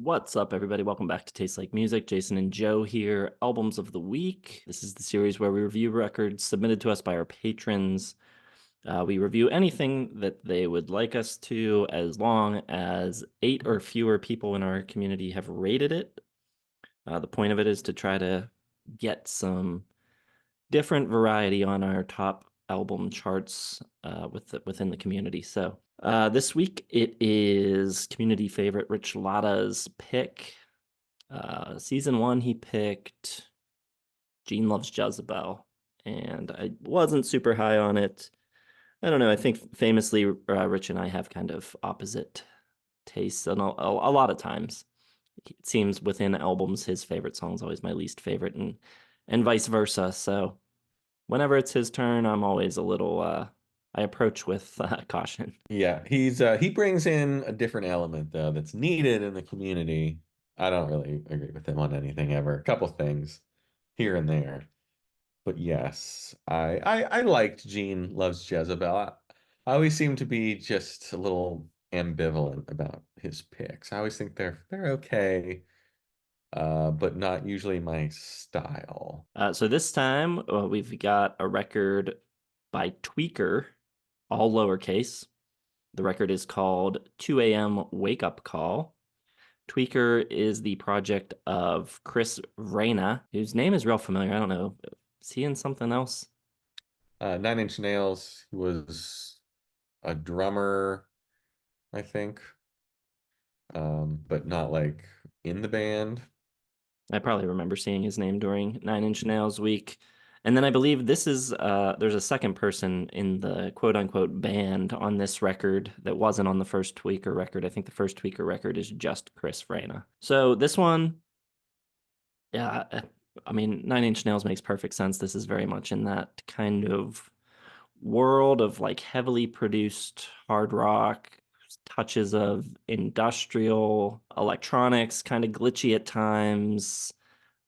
What's up, everybody? Welcome back to Taste Like Music. Jason and Joe here. Albums of the Week. This is the series where we review records submitted to us by our patrons. We review anything that they would like us to, as long as 8 or fewer people in our community have rated it. The point of it is to try to get some different variety on our top album charts within the community. So this week it is community favorite Rich Latta's pick. Season 1 he picked Gene Loves Jezebel, and I wasn't super high on it. I don't know. I think famously Rich and I have kind of opposite tastes, and a lot of times it seems within albums his favorite song is always my least favorite, and vice versa. So whenever it's his turn, I'm always a little I approach with caution. Yeah, he brings in a different element though that's needed in the community. I don't really agree with him on anything ever. A couple things here and there. But yes, I liked Gene Loves Jezebel. I always seem to be just a little ambivalent about his picks. I always think they're okay, but not usually my style. So this time we've got a record by Tweaker, all lowercase. The record is called 2 a.m. Wake Up Call. Tweaker is the project of Chris Vrenna, whose name is real familiar. I don't know. Is he in something else? Nine Inch Nails was a drummer, I think, but not like in the band. I probably remember seeing his name during Nine Inch Nails week. And then I believe this is there's a second person in the quote unquote band on this record that wasn't on the first Tweaker record. I think the first Tweaker record is just Chris Vrenna. So this one, yeah, I mean, Nine Inch Nails makes perfect sense. This is very much in that kind of world of like heavily produced hard rock, touches of industrial electronics, kind of glitchy at times.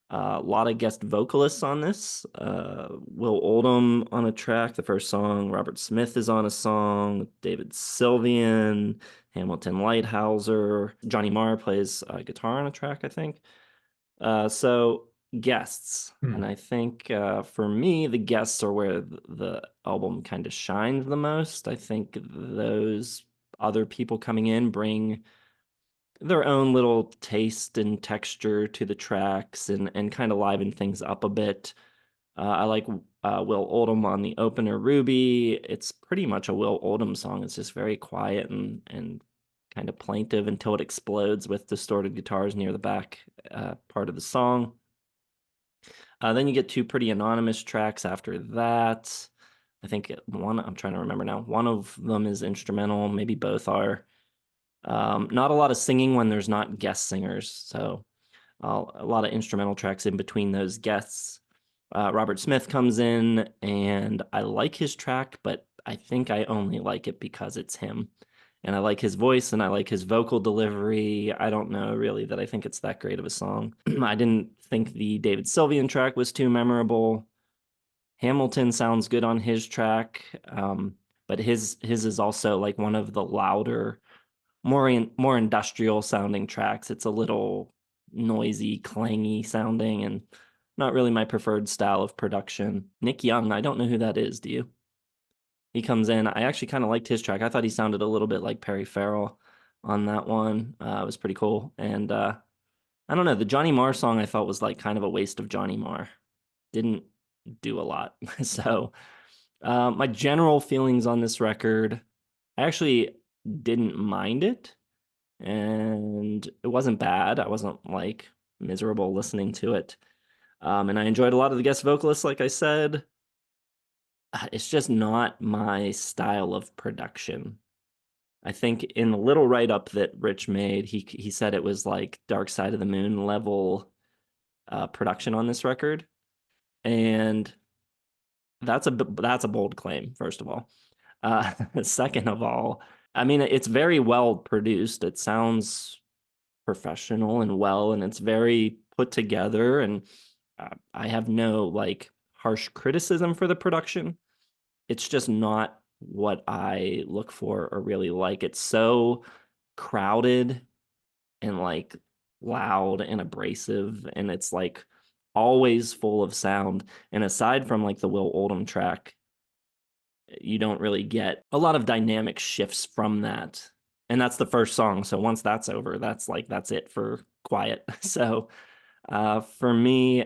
A lot of guest vocalists on this. Will Oldham on a track, the first song. Robert Smith is on a song. David Sylvian, Hamilton Lighthouser. Johnny Marr plays guitar on a track, I think. So guests. And Hmm. I think for me, the guests are where the album kind of shines the most. I think those other people coming in bring their own little taste and texture to the tracks and kind of liven things up a bit. I like Will Oldham on the opener, Ruby. It's pretty much a Will Oldham song. It's just very quiet and kind of plaintive until it explodes with distorted guitars near the back part of the song. Then you get two pretty anonymous tracks after that. I think one, I'm trying to remember now. One of them is instrumental, maybe both are. Not a lot of singing when there's not guest singers, so a lot of instrumental tracks in between those guests. Robert Smith comes in, and I like his track, but I think I only like it because it's him. And I like his voice and I like his vocal delivery. I don't know really that I think it's that great of a song. I didn't think the David Sylvian track was too memorable. Hamilton sounds good on his track, but his is also like one of the louder, more industrial sounding tracks. It's a little noisy, clangy sounding, and not really my preferred style of production. Nick Young, I don't know who that is. Do you? He comes in. I actually kind of liked his track. I thought he sounded a little bit like Perry Farrell on that one. It was pretty cool. And I don't know, the Johnny Marr song I thought was like kind of a waste of Johnny Marr. Didn't do a lot. So my general feelings on this record, I actually didn't mind it, and it wasn't bad. I wasn't like miserable listening to it. And I enjoyed a lot of the guest vocalists, like I said. It's just not my style of production. I think in the little write-up that Rich made, he said it was like Dark Side of the Moon level production on this record, and that's a bold claim, first of all. Second of all, I mean, it's very well produced. It sounds professional and well, and it's very put together. And I have no like harsh criticism for the production. It's just not what I look for or really like. It's so crowded and like loud and abrasive, and it's like always full of sound. And aside from like the Will Oldham track, you don't really get a lot of dynamic shifts from that. And that's the first song. So once that's over, that's it for quiet. So for me,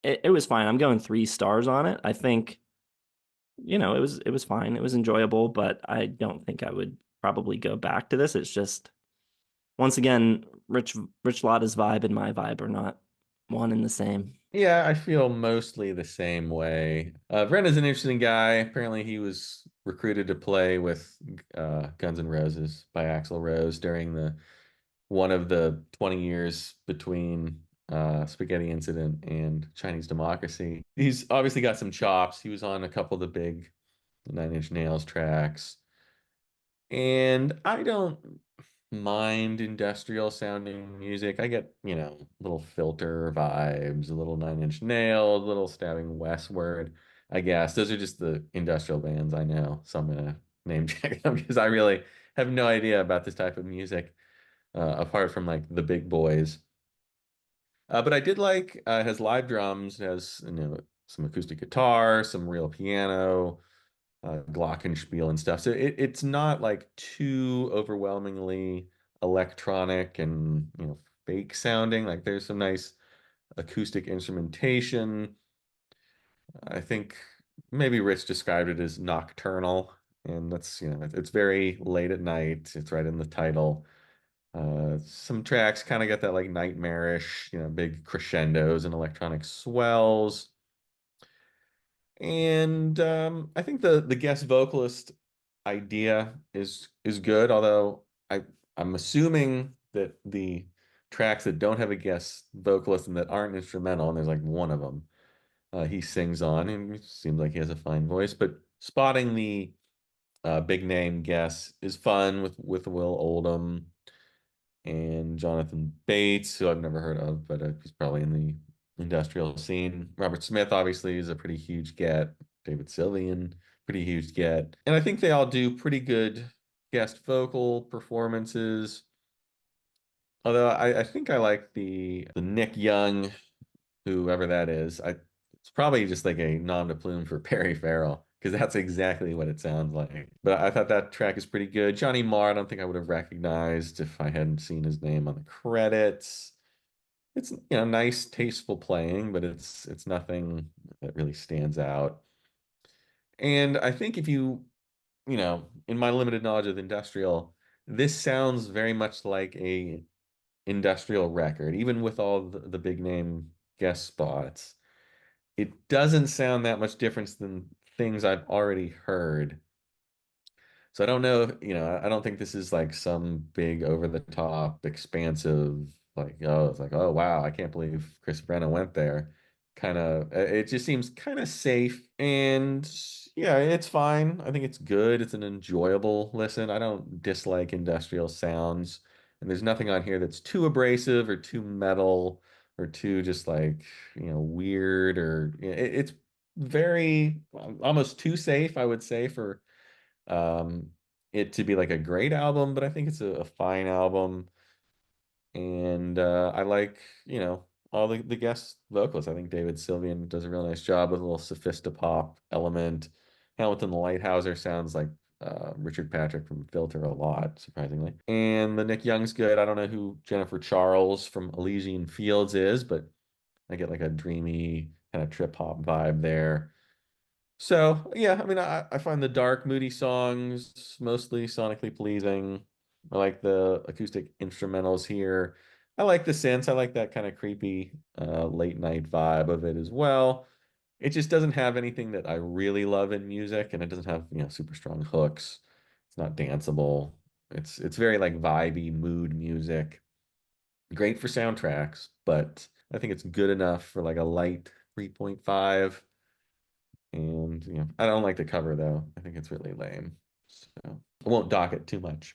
it was fine. I'm going 3 stars on it. I think, it was fine. It was enjoyable, but I don't think I would probably go back to this. It's just once again, Rich Lotta's vibe and my vibe are not one and the same. Yeah, I feel mostly the same way. Vrenna's an interesting guy. Apparently, he was recruited to play with Guns N' Roses by Axl Rose during the one of the 20 years between Spaghetti Incident and Chinese Democracy. He's obviously got some chops. He was on a couple of the big Nine Inch Nails tracks. And I don't mind industrial sounding music. I get, little filter vibes, a little Nine Inch Nails, a little Stabbing Westward. I guess those are just the industrial bands I know. So I'm gonna name check them because I really have no idea about this type of music, apart from like the big boys. But I did like his live drums, it has some acoustic guitar, some real piano, glockenspiel and stuff. So it's not like too overwhelmingly electronic and fake sounding. Like there's some nice acoustic instrumentation. I think maybe Rich described it as nocturnal, and that's it's very late at night. It's right in the title. Some tracks kind of got that like nightmarish, big crescendos and electronic swells. And I think the guest vocalist idea is good, although I'm assuming that the tracks that don't have a guest vocalist and that aren't instrumental, and there's like one of them, he sings on, and it seems like he has a fine voice. But spotting the big name guests is fun with Will Oldham and Jonathan Bates, who I've never heard of, but he's probably in the industrial scene. Robert Smith, obviously, is a pretty huge get. David Sylvian, pretty huge get. And I think they all do pretty good guest vocal performances. Although I think I like the Nick Young, whoever that is. It's probably just like a nom de plume for Perry Farrell, because that's exactly what it sounds like. But I thought that track is pretty good. Johnny Marr, I don't think I would have recognized if I hadn't seen his name on the credits. It's nice, tasteful playing, but it's nothing that really stands out. And I think if in my limited knowledge of industrial, this sounds very much like a industrial record, even with all the big name guest spots. It doesn't sound that much different than things I've already heard. So I don't know, I don't think this is like some big over the top, expansive, like, oh, it's like, oh wow, I can't believe Chris Vrenna went there. Kind of, it just seems kind of safe. And yeah, it's fine. I think it's good. It's an enjoyable listen. I don't dislike industrial sounds. And there's nothing on here that's too abrasive or too metal or too just like, weird, or it's very almost too safe, I would say, for um, it to be like a great album, but I think it's a fine album. And I like, all the guest vocalists. I think David Sylvian does a real nice job with a little sophistopop element. Hamilton the Lighthouser sounds like Richard Patrick from Filter a lot, surprisingly. And the Nick Young's good. I don't know who Jennifer Charles from Elysian Fields is, but I get like a dreamy kind of trip hop vibe there. So yeah, I mean, I find the dark, moody songs mostly sonically pleasing. I like the acoustic instrumentals here. I like the synths. I like that kind of creepy late night vibe of it as well. It just doesn't have anything that I really love in music, and it doesn't have, super strong hooks. It's not danceable. It's very like vibey mood music. Great for soundtracks, but I think it's good enough for like a light 3.5. And I don't like the cover though. I think it's really lame. So I won't dock it too much.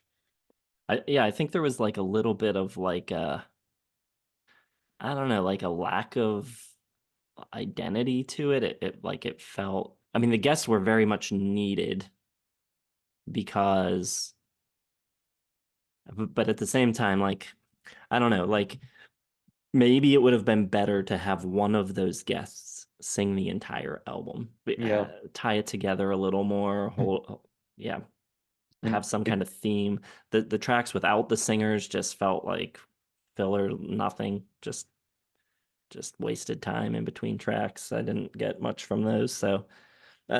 Yeah, I think there was like a little bit of like I don't know, like a lack of identity to it. It felt, I mean, the guests were very much needed because, but at the same time, like I don't know, like maybe it would have been better to have one of those guests sing the entire album, Yeah. tie it together a little more, yeah, And have some it kind of theme. The tracks without the singers just felt like filler, nothing, just wasted time in between tracks. I didn't get much from those, so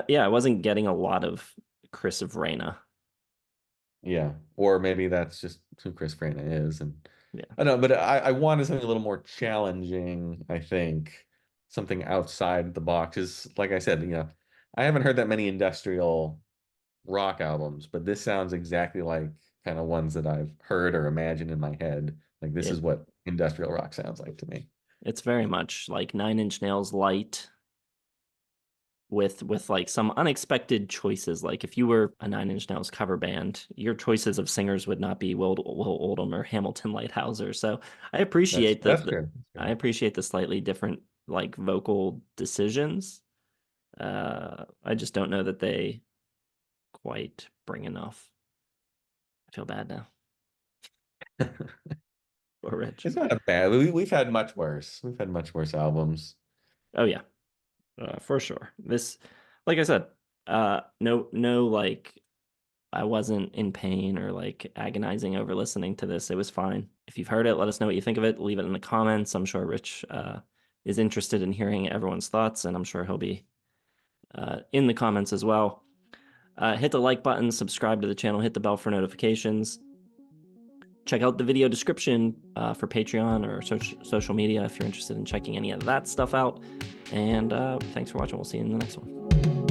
yeah, I wasn't getting a lot of Chris Vrenna. Yeah, or maybe that's just who Chris Vrenna is, and Yeah, I don't know, but I wanted something a little more challenging. I think something outside the box is, like I said, I haven't heard that many industrial rock albums, but this sounds exactly like kind of ones that I've heard or imagined in my head. Like this is it what industrial rock sounds like to me. it's very much like Nine Inch Nails light with like some unexpected choices. Like if you were a Nine Inch Nails cover band, your choices of singers would not be Will Oldham or Hamilton Lighthouser. So I That's appreciate that's fair. That's I fair. appreciate the slightly different like vocal decisions. I just don't know that they quite bring enough. I feel bad now for Rich. It's not a bad. We've had much worse. We've had much worse albums. Oh yeah, for sure. This, like I said, no, like I wasn't in pain or like agonizing over listening to this. It was fine. If you've heard it, let us know what you think of it. Leave it in the comments. I'm sure Rich is interested in hearing everyone's thoughts, and I'm sure he'll be in the comments as well. Hit the like button, subscribe to the channel, hit the bell for notifications. Check out the video description for Patreon or social media if you're interested in checking any of that stuff out. And thanks for watching. We'll see you in the next one.